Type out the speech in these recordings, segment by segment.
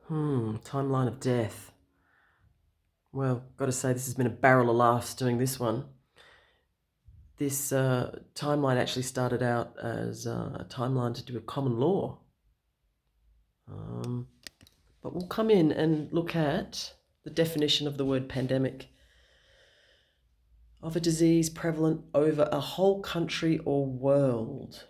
Timeline of death. Well, got to say, this has been a barrel of laughs doing this one. This timeline actually started out as a timeline to do with common law. But we'll come in and look at the definition of the word pandemic: of a disease prevalent over a whole country or world.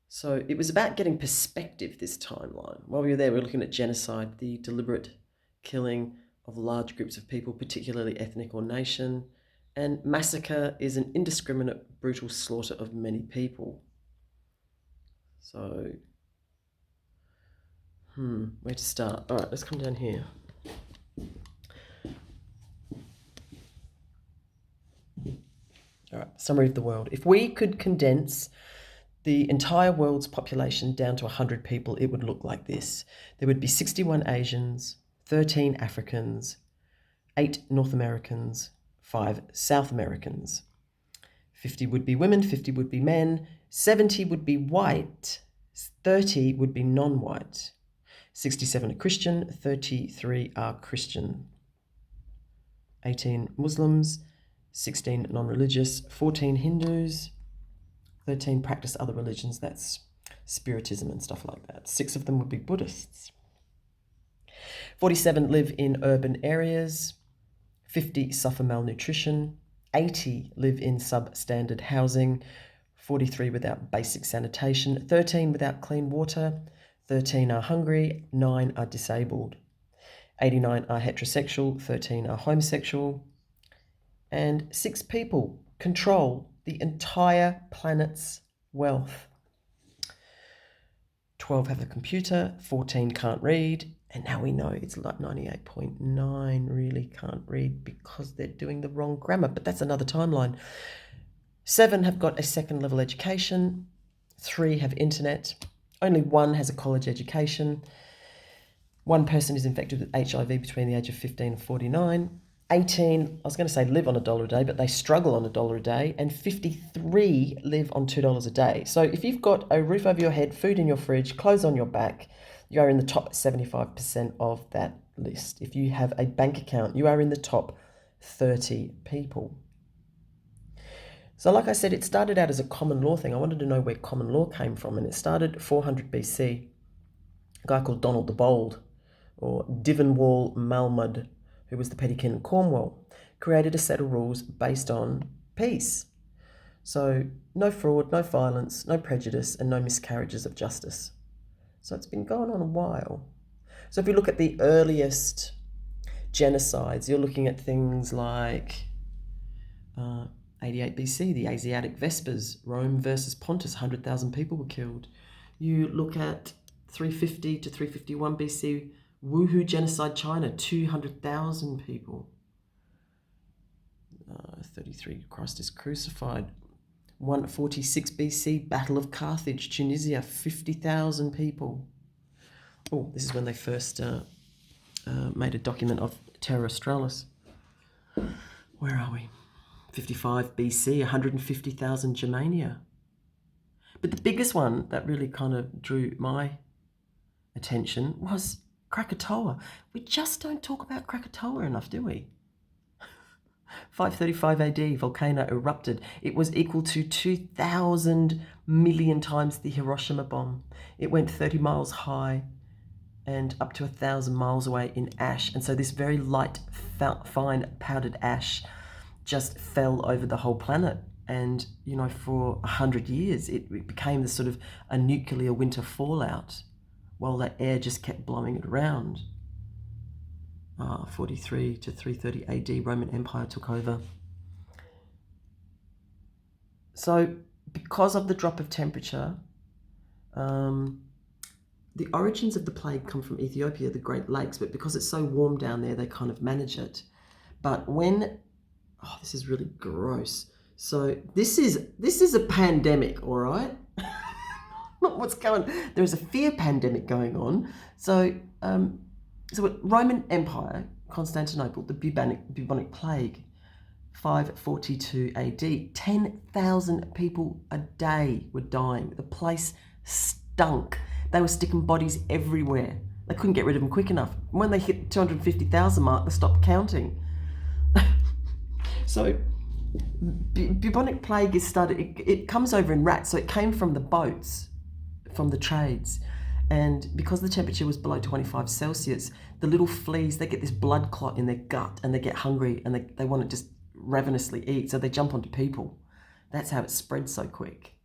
So it was about getting perspective, this timeline. While we were there, we were looking at genocide, the deliberate killing of large groups of people, particularly ethnic or nation. And massacre is an indiscriminate, brutal slaughter of many people. So, where to start? All right, let's come down here. All right, summary of the world. If we could condense the entire world's population down to 100 people, it would look like this. There would be 61 Asians, 13 Africans, 8 North Americans, 5 South Americans. 50 would be women, 50 would be men, 70 would be white, 30 would be non-white, 67 are Christian, 33 are Christian, 18 Muslims, 16 non-religious, 14 Hindus, 13 practice other religions, that's spiritism and stuff like that. 6 of them would be Buddhists. 47 live in urban areas, 50 suffer malnutrition, 80 live in substandard housing, 43 without basic sanitation, 13 without clean water, 13 are hungry, 9 are disabled, 89 are heterosexual, 13 are homosexual, and 6 people control the entire planet's wealth. 12 have a computer, 14 can't read, and now we know it's like 98.9 really can't read because they're doing the wrong grammar, but that's another timeline. 7 have got a second level education, 3 have internet, only 1 has a college education, 1 person is infected with HIV between the age of 15 and 49, 18, I was going to say live on $1 a day, but they struggle on $1 a day, and 53 live on $2 a day. So if you've got a roof over your head, food in your fridge, clothes on your back, you are in the top 75% of that list. If you have a bank account, you are in the top 30 people. So like I said, it started out as a common law thing. I wanted to know where common law came from, and it started 400 BC. A guy called Donald the Bold, or Divonwall Malmud, who was the petty king of Cornwall, created a set of rules based on peace. So no fraud, no violence, no prejudice, and no miscarriages of justice. So it's been going on a while. So if you look at the earliest genocides, you're looking at things like 88 BC, the Asiatic Vespers, Rome versus Pontus, 100,000 people were killed. You look at 350 to 351 BC, Wuhu genocide China, 200,000 people. 33, Christ is crucified. 146 BC, Battle of Carthage, Tunisia, 50,000 people. Oh, this is when they first made a document of Terra Australis. Where are we? 55 BC, 150,000 Germania. But the biggest one that really kind of drew my attention was Krakatoa. We just don't talk about Krakatoa enough, do we? 535 AD, volcano erupted. It was equal to 2,000 million times the Hiroshima bomb. It went 30 miles high and up to 1,000 miles away in ash. And so this very light, fine powdered ash just fell over the whole planet. And, you know, for 100 years, it became this sort of a nuclear winter fallout, while that air just kept blowing it around. 43 to 330 AD, Roman Empire took over. So because of the drop of temperature, the origins of the plague come from Ethiopia, the Great Lakes, but because it's so warm down there, they kind of manage it. But when, this is really gross. So this is a pandemic, all right? What's going on? There's a fear pandemic going on. So Roman Empire, Constantinople, the bubonic plague, 542 AD, 10,000 people a day were dying. The place stunk. They were sticking bodies everywhere. They couldn't get rid of them quick enough. When they hit the 250,000 mark, they stopped counting. So bubonic plague is started. It comes over in rats, so it came from the boats, from the trades, and because the temperature was below 25 Celsius, the little fleas, they get this blood clot in their gut, and they get hungry, and they want to just ravenously eat, so they jump onto people. That's how it spreads so quick.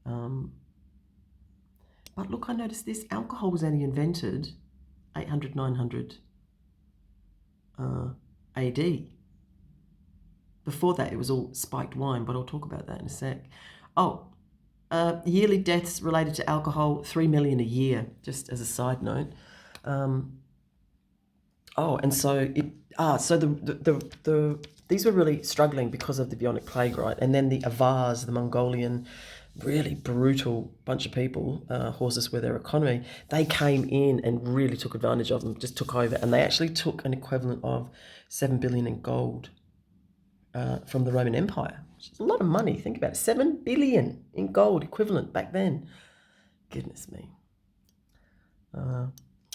But look, I noticed this. Alcohol was only invented 800, 900 AD. Before that, it was all spiked wine, but I'll talk about that in a sec. Yearly deaths related to alcohol, 3 million a year, just as a side note. These were really struggling because of the bubonic plague, right? And then the Avars, the Mongolian, really brutal bunch of people, horses were their economy. They came in and really took advantage of them, just took over, and they actually took an equivalent of 7 billion in gold from the Roman Empire, which is a lot of money. Think about it, 7 billion in gold equivalent back then. Goodness me.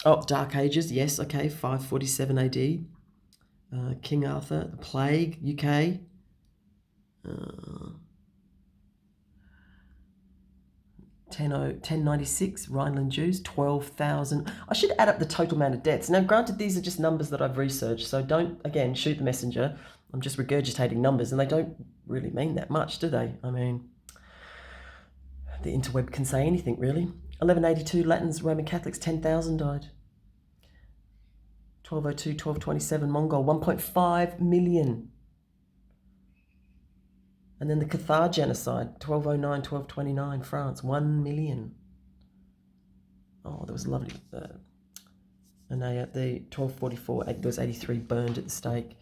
Dark Ages, yes, okay, 547 AD. King Arthur, the plague, UK. 1096, Rhineland Jews, 12,000. I should add up the total amount of deaths. Now, granted, these are just numbers that I've researched, so don't, again, shoot the messenger. I'm just regurgitating numbers, and they don't really mean that much, do they? I mean, the interweb can say anything, really. 1182, Latins, Roman Catholics, 10,000 died. 1202, 1227, Mongol, 1.5 million. And then the Cathar genocide, 1209, 1229, France, 1 million. Oh, that was lovely. And the 1244, there was 83 burned at the stake.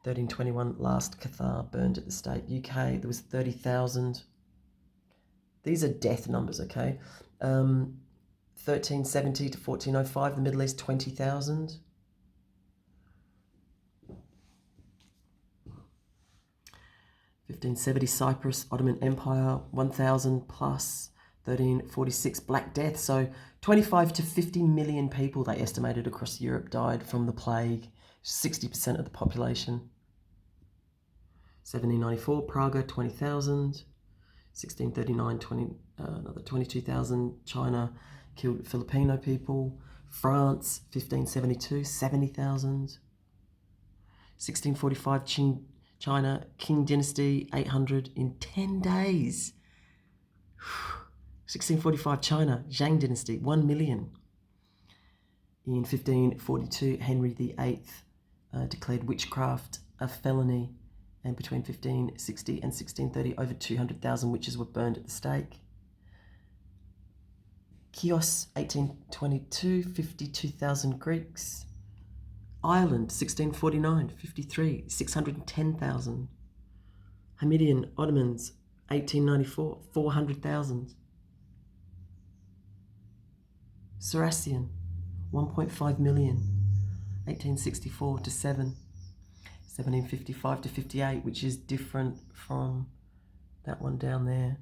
1321, last Cathar burned at the stake. UK, there was 30,000. These are death numbers, okay? 1370 to 1405, the Middle East, 20,000. 1570, Cyprus, Ottoman Empire, 1,000 plus. 1346, Black Death. So 25 to 50 million people, they estimated, across Europe died from the plague. 60% of the population. 1794, Praga, 20,000. 1639, another 22,000. China killed Filipino people. France, 1572, 70,000. 1645, China, Qing Dynasty, 800 in 10 days. 1645, China, Zhang Dynasty, 1 million. In 1542, Henry VIII declared witchcraft a felony, and between 1560 and 1630, over 200,000 witches were burned at the stake. Chios, 1822, 52,000 Greeks. Ireland, 1649, 53, 610,000. Hamidian Ottomans, 1894, 400,000. Saracen, 1.5 million, 1864 to 7, 1755 to 58, which is different from that one down there.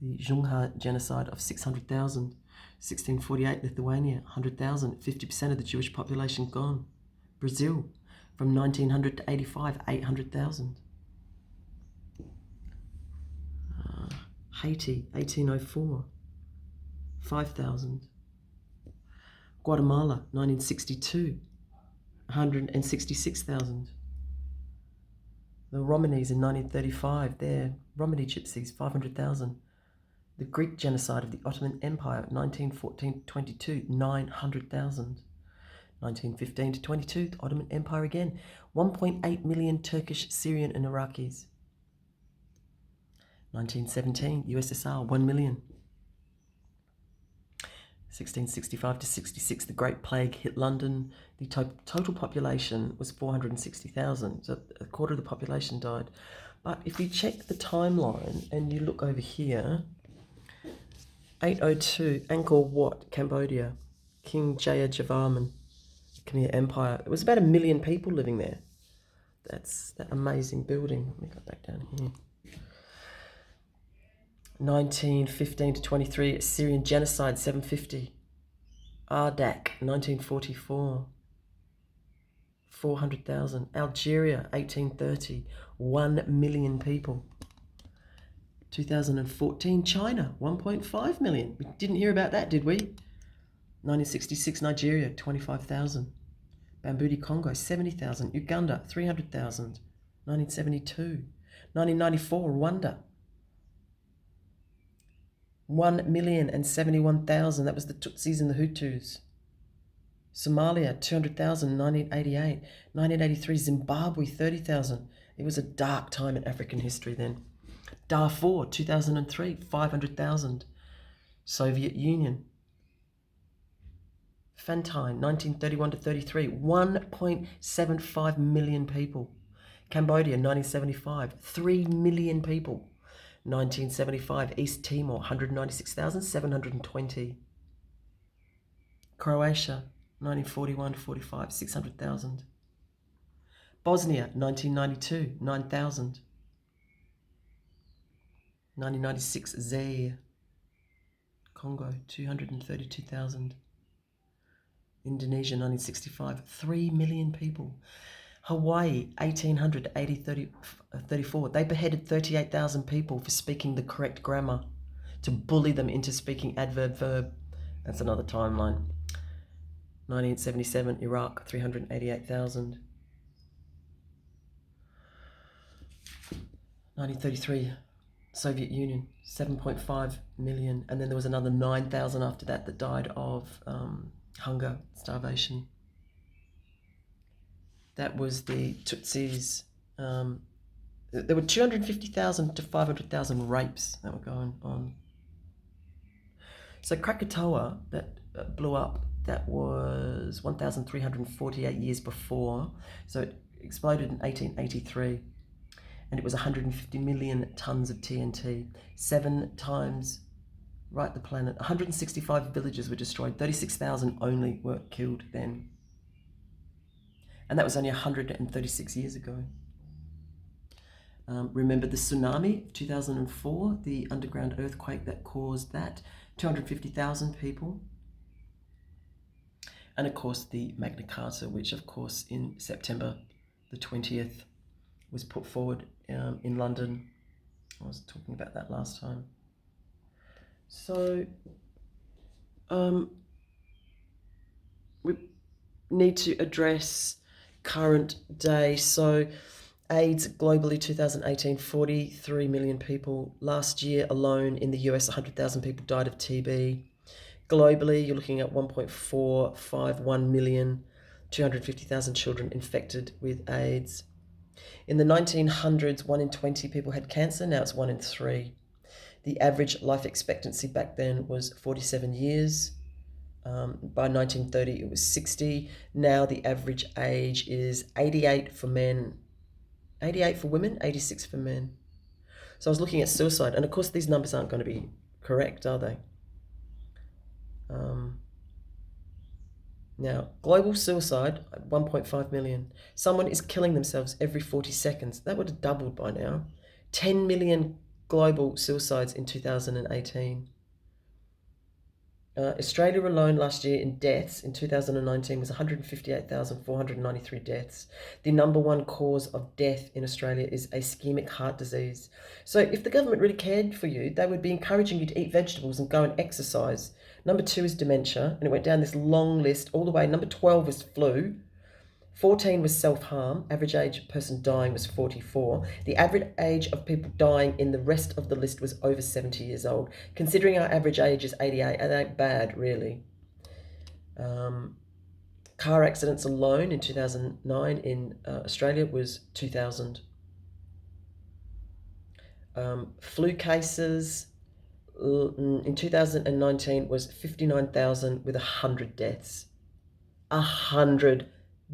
The Zhonghua genocide of 600,000. 1648, Lithuania, 100,000, 50% of the Jewish population gone. Brazil, from 1900 to 85, 800,000. Haiti, 1804, 5,000. Guatemala, 1962, 166,000. The Romanis in 1935, they're Romani gypsies, 500,000. The Greek genocide of the Ottoman Empire, 1914-22, 900,000. 1915 to 22, the Ottoman Empire again, 1.8 million Turkish, Syrian and Iraqis. 1917, USSR, 1 million. 1665 to 66, the Great Plague hit London. The total population was 460,000, so a quarter of the population died. But if you check the timeline and you look over here, 802, Angkor Wat, Cambodia, King Jayavarman, Khmer Empire. There was about 1 million people living there. That's that amazing building. Let me go back down here. 1915 to 23, Syrian genocide, 750. Ardak, 1944, 400,000. Algeria, 1830, 1 million people. 2014, China, 1.5 million. We didn't hear about that, did we? 1966, Nigeria, 25,000. Bambudi, Congo, 70,000. Uganda, 300,000. 1972. 1994, Rwanda, 1,071,000. That was the Tutsis and the Hutus. Somalia, 200,000, 1988. 1983, Zimbabwe, 30,000. It was a dark time in African history then. Darfur, 2003, 500,000. Soviet Union. Fantine, 1931 to 33, 1.75 million people. Cambodia, 1975, 3 million people. 1975, East Timor, 196,720. Croatia, 1941 to 45, 600,000. Bosnia, 1992, 9,000. 1996, Zaire. Congo, 232,000. Indonesia, 1965, 3 million people. Hawaii, 1800 to 1834. They beheaded 38,000 people for speaking the correct grammar, to bully them into speaking adverb-verb. That's another timeline. 1977, Iraq, 388,000. 1933, Soviet Union, 7.5 million. And then there was another 9,000 after that that died of hunger, starvation. That was the Tutsis. There were 250,000 to 500,000 rapes that were going on. So Krakatoa, that blew up, that was 1,348 years before. So it exploded in 1883. And it was 150 million tons of TNT. 7 times, right, the planet. 165 villages were destroyed. 36,000 only were killed then. And that was only 136 years ago. Remember the tsunami of 2004, the underground earthquake that caused that? 250,000 people. And of course the Magna Carta, which of course in September the 20th was put forward in London. I was talking about that last time. So we need to address current day. So AIDS globally 2018, 43 million people. Last year alone in the US, 100,000 people died of TB. Globally, you're looking at 1.451 million, 250,000 children infected with AIDS. In the 1900s, 1 in 20 people had cancer. Now it's 1 in 3. The average life expectancy back then was 47 years. By 1930, it was 60. Now the average age is 88 for men, 88 for women, 86 for men. So I was looking at suicide, and of course these numbers aren't going to be correct, are they? Now, global suicide, 1.5 million. Someone is killing themselves every 40 seconds. That would have doubled by now. 10 million global suicides in 2018. Australia alone last year in deaths in 2019 was 158,493 deaths. The number one cause of death in Australia is ischemic heart disease. So if the government really cared for you, they would be encouraging you to eat vegetables and go and exercise. Number 2 is dementia, and it went down this long list all the way. Number 12 was flu. 14 was self-harm. Average age of person dying was 44. The average age of people dying in the rest of the list was over 70 years old. Considering our average age is 88, it ain't bad, really. Car accidents alone in 2009 in Australia was 2,000. Flu cases in 2019 was 59,000 with 100 deaths. 100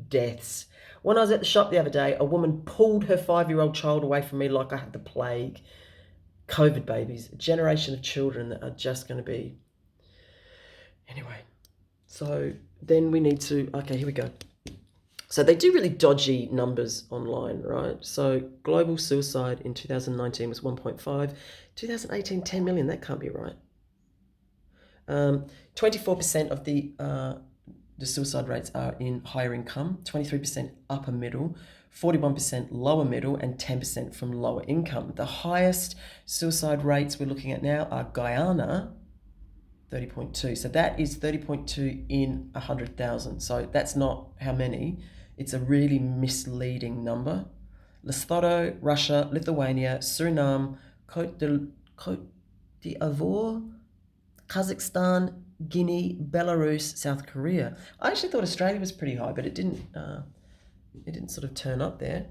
deaths. When I was at the shop the other day, a woman pulled her 5-year-old child away from me like I had the plague. COVID babies, a generation of children that are just going to be... Anyway, so then we need to... Okay, here we go. So they do really dodgy numbers online, right? So global suicide in 2019 was 1.5, 2018 10 million. That can't be right. 24% of the suicide rates are in higher income, 23% upper middle, 41% lower middle, and 10% from lower income. The highest suicide rates we're looking at now are Guyana, 30.2. So that is 30.2 in 100,000. So that's not how many. It's a really misleading number. Lesotho, Russia, Lithuania, Suriname, Côte d'Ivoire, Kazakhstan, Guinea, Belarus, South Korea. I actually thought Australia was pretty high, but it didn't. It didn't sort of turn up there.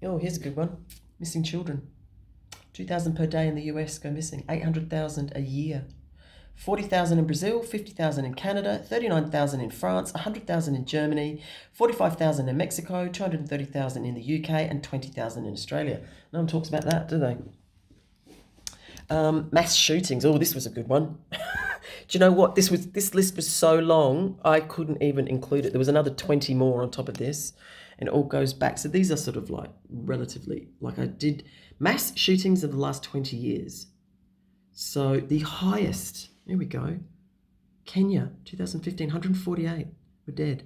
Oh, here's a good one. Missing children. 2,000 per day in the US go missing. 800,000 a year. 40,000 in Brazil, 50,000 in Canada, 39,000 in France, 100,000 in Germany, 45,000 in Mexico, 230,000 in the UK, and 20,000 in Australia. No one talks about that, do they? Mass shootings. Oh, this was a good one. Do you know what? This list was so long, I couldn't even include it. There was another 20 more on top of this, and it all goes back. So these are sort of like relatively, like I did mass shootings of the last 20 years. So the highest, here we go. Kenya, 2015, 148 were dead.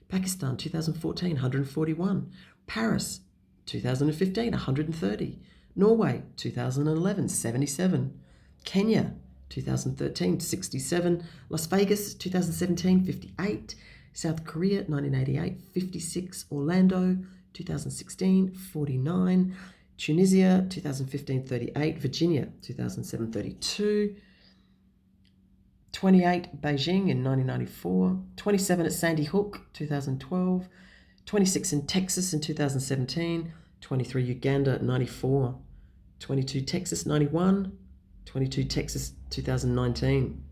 Pakistan, 2014, 141. Paris, 2015, 130. Norway, 2011, 77. Kenya, 2013, 67. Las Vegas, 2017, 58. South Korea, 1988, 56. Orlando, 2016, 49. Tunisia, 2015, 38. Virginia, 2007, 32. 28 Beijing in 1994, 27 at Sandy Hook, 2012, 26 in Texas in 2017, 23 Uganda at 94, 22 Texas 91, 22 Texas 2019,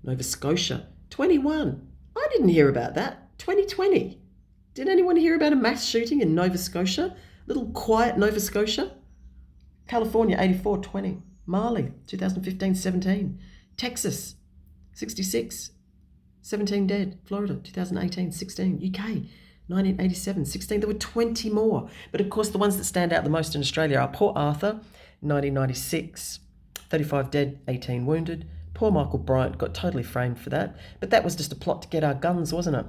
Nova Scotia 21. I didn't hear about that. 2020. Did anyone hear about a mass shooting in Nova Scotia? Little quiet Nova Scotia. California 84, 20. Mali 2015, 17. Texas 66, 17 dead. Florida, 2018, 16. UK, 1987, 16. There were 20 more. But of course, the ones that stand out the most in Australia are Port Arthur, 1996, 35 dead, 18 wounded. Poor Michael Bryant got totally framed for that. But that was just a plot to get our guns, wasn't it?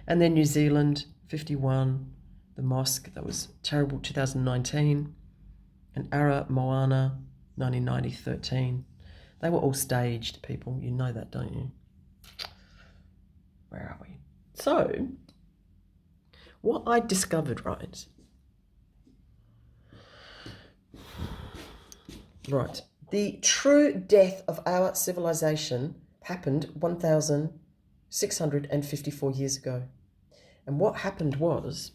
And then New Zealand, 51. The mosque, that was terrible, 2019. And Ara Moana, 1990, 13. They were all staged, people. You know that, don't you? Where are we? So, what I discovered, right? Right. The true death of our civilization happened 1,654 years ago. And what happened was...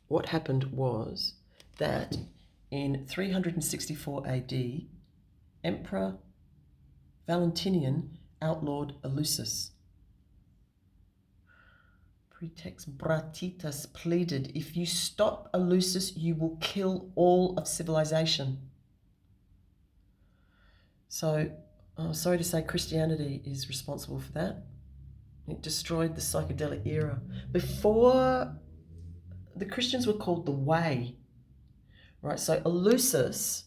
What happened was that in 364 AD, Emperor Valentinian outlawed Eleusis. Pretext Bratitas pleaded, if you stop Eleusis, you will kill all of civilization. So, sorry to say, Christianity is responsible for that. It destroyed the psychedelic era. Before, the Christians were called the Way, right? So Eleusis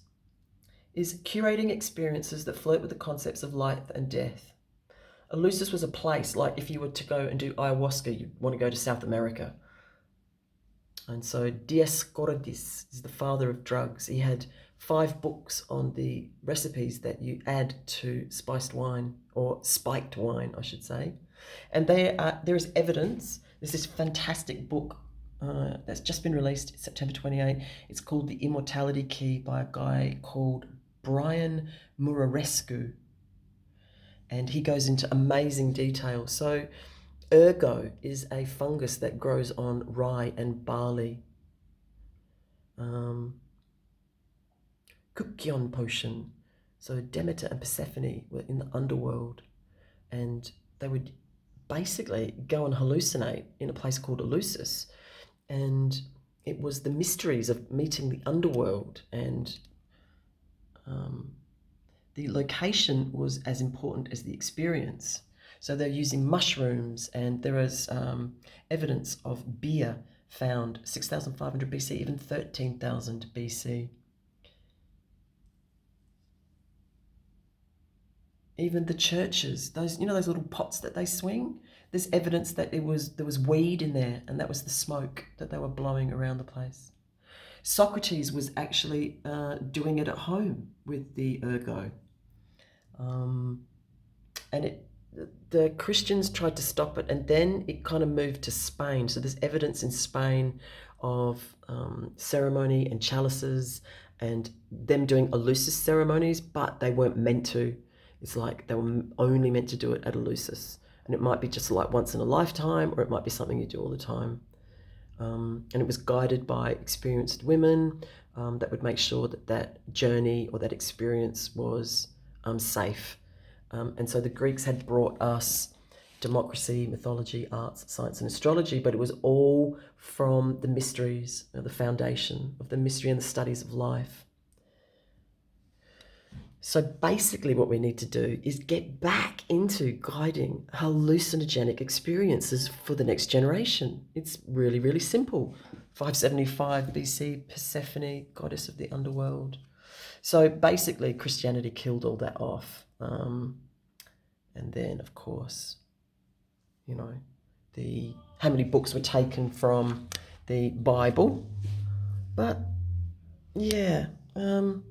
is curating experiences that flirt with the concepts of life and death. Eleusis was a place, like if you were to go and do ayahuasca, you'd want to go to South America. And so Dioscorides is the father of drugs. He had 5 books on the recipes that you add to spiced wine, or spiked wine, I should say. And there is evidence. There's this fantastic book that's just been released September 28. It's called The Immortality Key by a guy called Brian Murarescu. And he goes into amazing detail. So ergo is a fungus that grows on rye and barley. Kukyon potion. So Demeter and Persephone were in the underworld, and they would basically go and hallucinate in a place called Eleusis. And it was the mysteries of meeting the underworld and the location was as important as the experience. So they're using mushrooms, and there is evidence of beer found 6,500 BC, even 13,000 BC. Even the churches, those those little pots that they swing, there's evidence that there was weed in there, and that was the smoke that they were blowing around the place. Socrates was actually doing it at home with the ergo. And the Christians tried to stop it, and then it kind of moved to Spain. So there's evidence in Spain of ceremony and chalices, and them doing Eleusis ceremonies, but they weren't meant to. It's like they were only meant to do it at Eleusis, and it might be just like once in a lifetime, or it might be something you do all the time. And it was guided by experienced women that would make sure that that journey or that experience was safe. And so the Greeks had brought us democracy, mythology, arts, science, and astrology, but it was all from the mysteries, the foundation of the mystery and the studies of life. So basically what we need to do is get back into guiding hallucinogenic experiences for the next generation. It's really, really simple. 575 BC, Persephone, goddess of the underworld. So basically Christianity killed all that off. And then, of course, how many books were taken from the Bible. But, yeah, have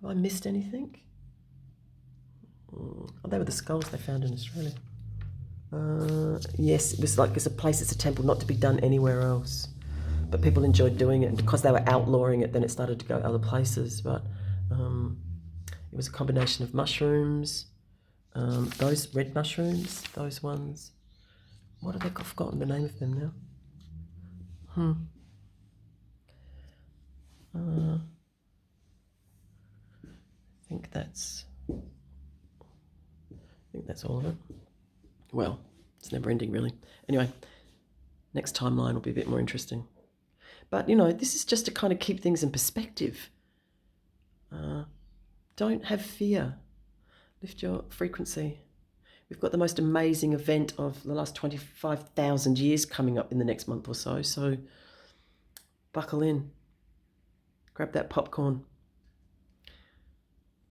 I missed anything? Oh, they were the skulls they found in Australia. Yes, it was like it's a place, it's a temple, not to be done anywhere else. But people enjoyed doing it, and because they were outlawing it, then it started to go other places. But it was a combination of mushrooms, those red mushrooms, those ones. What have they got? I've forgotten the name of them now. I think that's all of it. Well, it's never ending, really. Anyway, next timeline will be a bit more interesting. But, this is just to kind of keep things in perspective. Don't have fear. Lift your frequency. We've got the most amazing event of the last 25,000 years coming up in the next month or so. So buckle in. Grab that popcorn.